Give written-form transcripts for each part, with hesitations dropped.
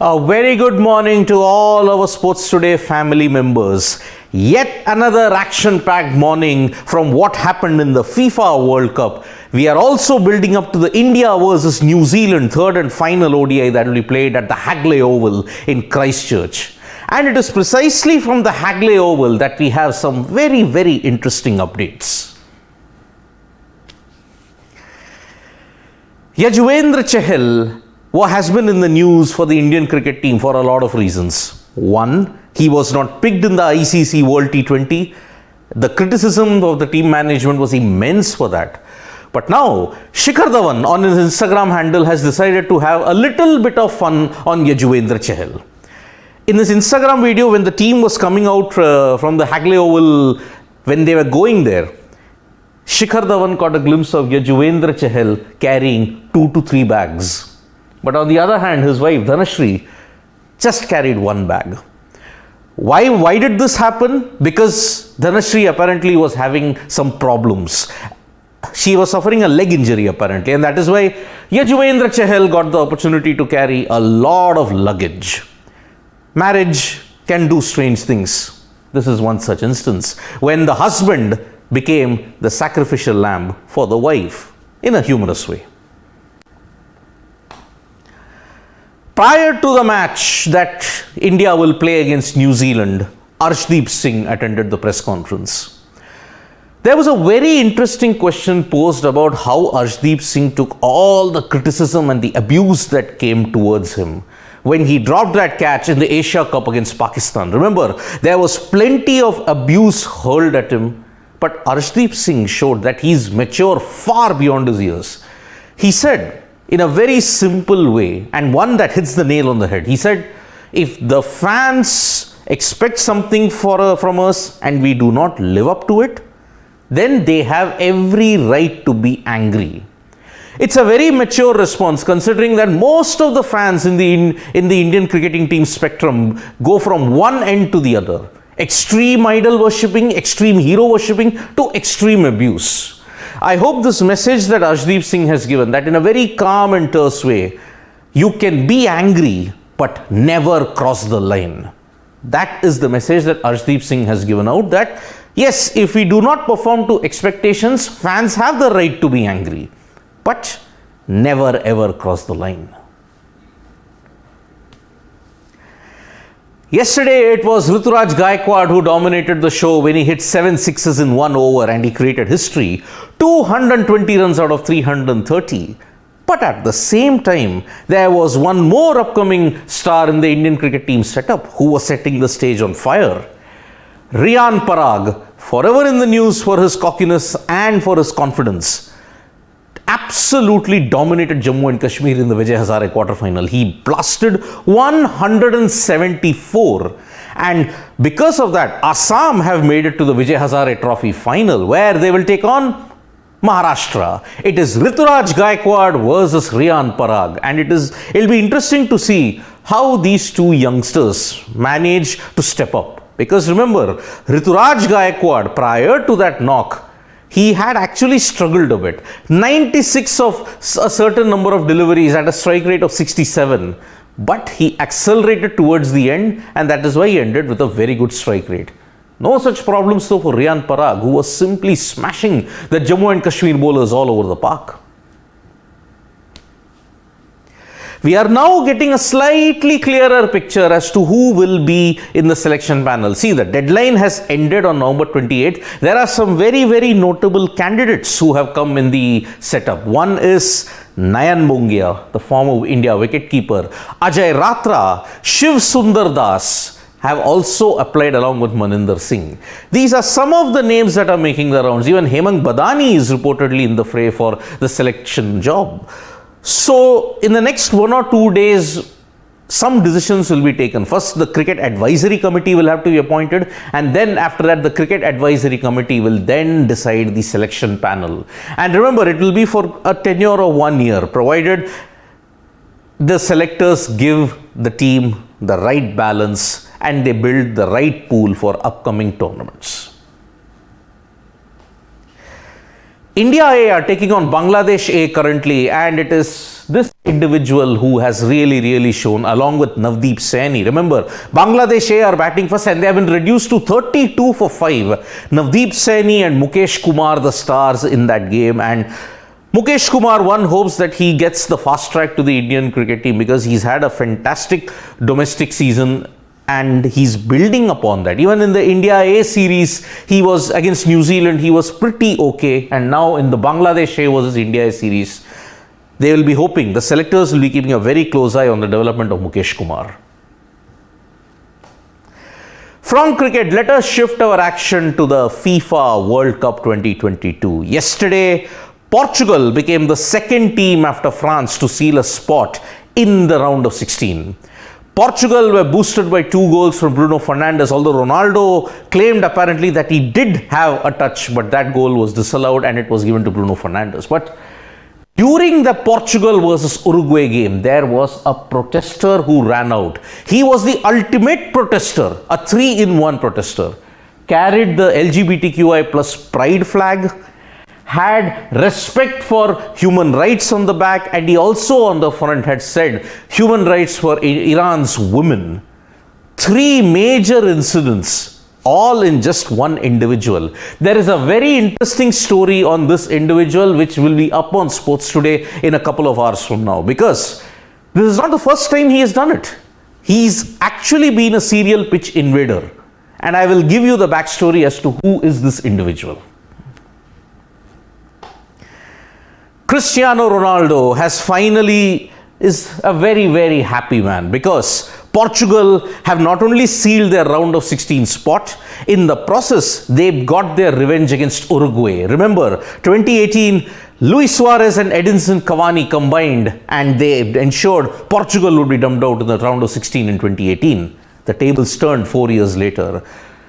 A very good morning to all our Sports Today family members. Yet another action-packed morning from what happened in the FIFA World Cup. We are also building up to the India versus New Zealand third and final ODI that will be played at the Hagley Oval in Christchurch. And it is precisely from the Hagley Oval that we have some very, very interesting updates. Yuzvendra Chahal has been in the news for the Indian cricket team for a lot of reasons. One, he was not picked in the ICC World T20. The criticism of the team management was immense for that. But now, Shikhar Dhawan on his Instagram handle has decided to have a little bit of fun on Yuzvendra Chahal. In this Instagram video, when the team was coming out from the Hagley Oval, when they were going there, Shikhar Dhawan caught a glimpse of Yuzvendra Chahal carrying 2 to 3 bags. But on the other hand, his wife Dhanashree just carried 1 bag. Why did this happen? Because Dhanashree apparently was having some problems. She was suffering a leg injury apparently, and that is why Yuzvendra Chahal got the opportunity to carry a lot of luggage. Marriage can do strange things. This is one such instance when the husband became the sacrificial lamb for the wife in a humorous way. Prior to the match that India will play against New Zealand, Arshdeep Singh attended the press conference. There was a very interesting question posed about how Arshdeep Singh took all the criticism and the abuse that came towards him when he dropped that catch in the Asia Cup against Pakistan. Remember, there was plenty of abuse hurled at him, but Arshdeep Singh showed that he's mature far beyond his years. He said, in a very simple way, and one that hits the nail on the head. He said, if the fans expect something from us and we do not live up to it, then they have every right to be angry. It's a very mature response considering that most of the fans in the Indian cricketing team spectrum go from one end to the other. Extreme idol worshipping, extreme hero worshipping to extreme abuse. I hope this message that Arshdeep Singh has given, that in a very calm and terse way, you can be angry but never cross the line. That is the message that Arshdeep Singh has given out, that yes, if we do not perform to expectations, fans have the right to be angry, but never ever cross the line. Yesterday, it was Ruturaj Gaikwad who dominated the show when he hit 7 sixes in 1 over and he created history, 220 runs out of 330. But at the same time, there was one more upcoming star in the Indian cricket team setup who was setting the stage on fire. Riyan Parag, forever in the news for his cockiness and for his confidence, absolutely dominated Jammu and Kashmir in the Vijay Hazare quarterfinal. He blasted 174, and because of that, Assam have made it to the Vijay Hazare Trophy final, where they will take on Maharashtra. It is Ruturaj Gaikwad versus Riyan Parag, and it'll be interesting to see how these two youngsters manage to step up. Because remember, Ruturaj Gaikwad, prior to that knock, he had actually struggled a bit. 96 of a certain number of deliveries at a strike rate of 67. But he accelerated towards the end, and that is why he ended with a very good strike rate. No such problems though for Riyan Parag, who was simply smashing the Jammu and Kashmir bowlers all over the park. We are now getting a slightly clearer picture as to who will be in the selection panel. See, the deadline has ended on November 28th. There are some very, very notable candidates who have come in the setup. One is Nayan Mongia, the former India wicketkeeper. Ajay Ratra, Shiv Sundar Das have also applied along with Maninder Singh. These are some of the names that are making the rounds. Even Hemang Badani is reportedly in the fray for the selection job. So, in the next 1 or 2 days, some decisions will be taken. First, the Cricket Advisory Committee will have to be appointed, and then after that, the Cricket Advisory Committee will then decide the selection panel. And remember, it will be for a tenure of 1 year, provided the selectors give the team the right balance and they build the right pool for upcoming tournaments. India A are taking on Bangladesh A currently, and it is this individual who has really shown, along with Navdeep Saini. Remember, Bangladesh are batting first and they have been reduced to 32 for 5. Navdeep Saini and Mukesh Kumar, the stars in that game. And Mukesh Kumar, one hopes that he gets the fast track to the Indian cricket team because he's had a fantastic domestic season and he's building upon that. Even in the India A series, he was against New Zealand, he was pretty okay. And now in the Bangladesh A versus India A series, they will be hoping, the selectors will be keeping a very close eye on the development of Mukesh Kumar. From cricket, let us shift our action to the FIFA World Cup 2022. Yesterday, Portugal became the second team after France to seal a spot in the round of 16. Portugal were boosted by 2 goals from Bruno Fernandes, although Ronaldo claimed apparently that he did have a touch, but that goal was disallowed and it was given to Bruno Fernandes. But during the Portugal versus Uruguay game, there was a protester who ran out. He was the ultimate protester, a 3-in-1 protester. Carried the LGBTQI plus pride flag, had respect for human rights on the back, and he also on the front had said human rights for Iran's women. 3 major incidents, all in just one individual. There is a very interesting story on this individual which will be up on Sports Today in a couple of hours from now, because this is not the first time he has done it. He's actually been a serial pitch invader, and I will give you the backstory as to who is this individual. Cristiano Ronaldo is a very happy man because Portugal have not only sealed their round of 16 spot, in the process they got their revenge against Uruguay. Remember, 2018, Luis Suarez and Edinson Cavani combined and they ensured Portugal would be dumped out in the round of 16 in 2018. The tables turned 4 years later.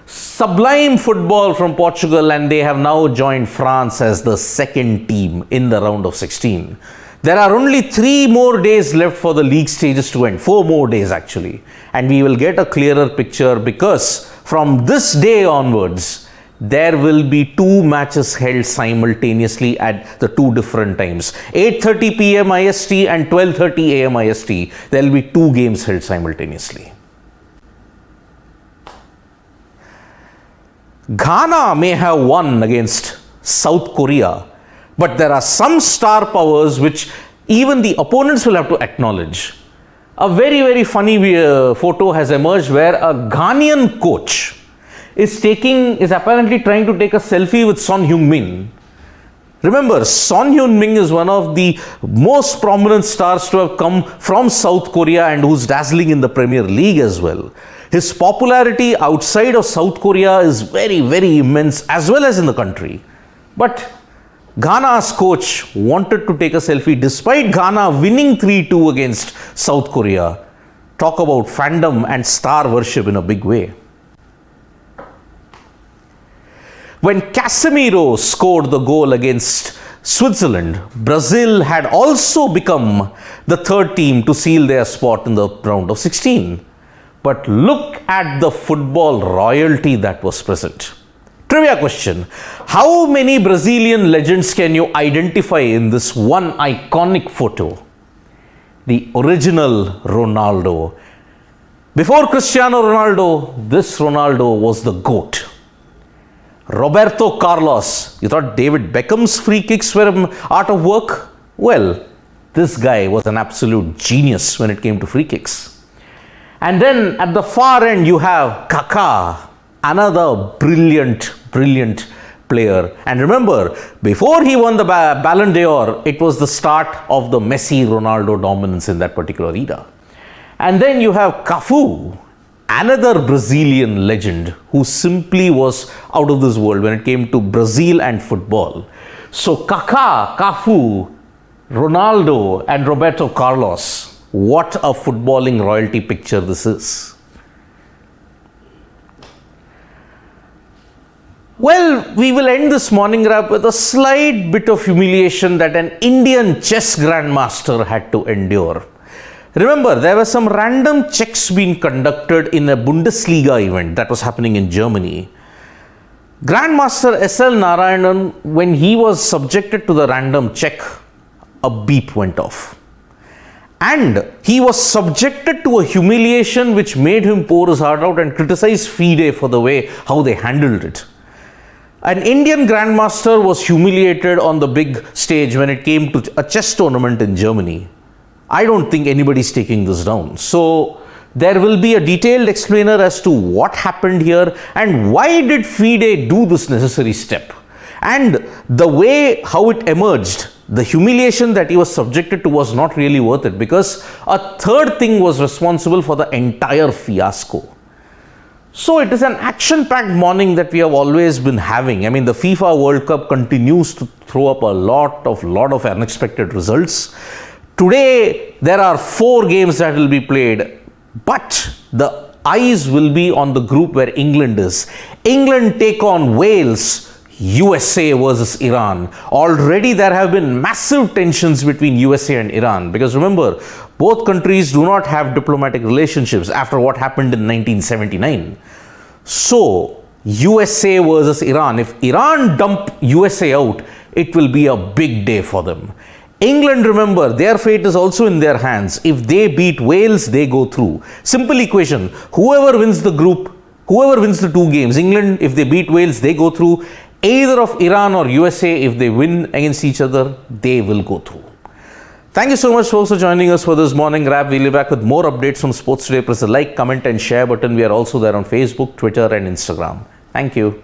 Sublime football from Portugal, and they have now joined France as the second team in the round of 16. There are only 3 more days left for the league stages to end, 4 more days actually, and we will get a clearer picture because from this day onwards, there will be 2 matches held simultaneously at the 2 different times. 8:30 p.m. IST and 12:30 a.m. IST. There will be 2 games held simultaneously. Ghana may have won against South Korea, but there are some star powers which even the opponents will have to acknowledge. A very funny photo has emerged where a Ghanaian coach is apparently trying to take a selfie with Son Heung-min. Remember, Son Heung-min is one of the most prominent stars to have come from South Korea and who's dazzling in the Premier League as well. His popularity outside of South Korea is very immense as well as in the country. But Ghana's coach wanted to take a selfie despite Ghana winning 3-2 against South Korea. Talk about fandom and star worship in a big way. When Casemiro scored the goal against Switzerland, Brazil had also become the 3rd team to seal their spot in the round of 16. But look at the football royalty that was present. Trivia question: how many Brazilian legends can you identify in this one iconic photo? The original Ronaldo. Before Cristiano Ronaldo, this Ronaldo was the GOAT. Roberto Carlos. You thought David Beckham's free kicks were art of work? Well, this guy was an absolute genius when it came to free kicks. And then at the far end you have Kaká, another brilliant player. And remember, before he won the Ballon d'Or, it was the start of the Messi-Ronaldo dominance in that particular era. And then you have Cafu, another Brazilian legend who simply was out of this world when it came to Brazil and football. So Kaká, Cafu, Ronaldo and Roberto Carlos. What a footballing royalty picture this is. Well, we will end this morning wrap with a slight bit of humiliation that an Indian chess grandmaster had to endure. Remember, there were some random checks being conducted in a Bundesliga event that was happening in Germany. Grandmaster S.L. Narayanan, when he was subjected to the random check, a beep went off. And he was subjected to a humiliation which made him pour his heart out and criticize FIDE for the way how they handled it. An Indian grandmaster was humiliated on the big stage when it came to a chess tournament in Germany. I don't think anybody's taking this down. So there will be a detailed explainer as to what happened here and why did FIDE do this necessary step. And the way how it emerged, the humiliation that he was subjected to was not really worth it, because a third thing was responsible for the entire fiasco. So it is an action-packed morning that we have always been having. I mean, the FIFA World Cup continues to throw up a lot of unexpected results. Today, there are 4 games that will be played, but the eyes will be on the group where England is. England take on Wales, USA versus Iran. Already there have been massive tensions between USA and Iran, because remember, both countries do not have diplomatic relationships after what happened in 1979. So, USA versus Iran. If Iran dump USA out, it will be a big day for them. England, remember, their fate is also in their hands. If they beat Wales, they go through. Simple equation. Whoever wins the group, whoever wins the 2 games, England, if they beat Wales, they go through. Either of Iran or USA, if they win against each other, they will go through. Thank you so much, folks, for joining us for this morning wrap. We'll be back with more updates from Sports Today. Press the like, comment and share button. We are also there on Facebook, Twitter and Instagram. Thank you.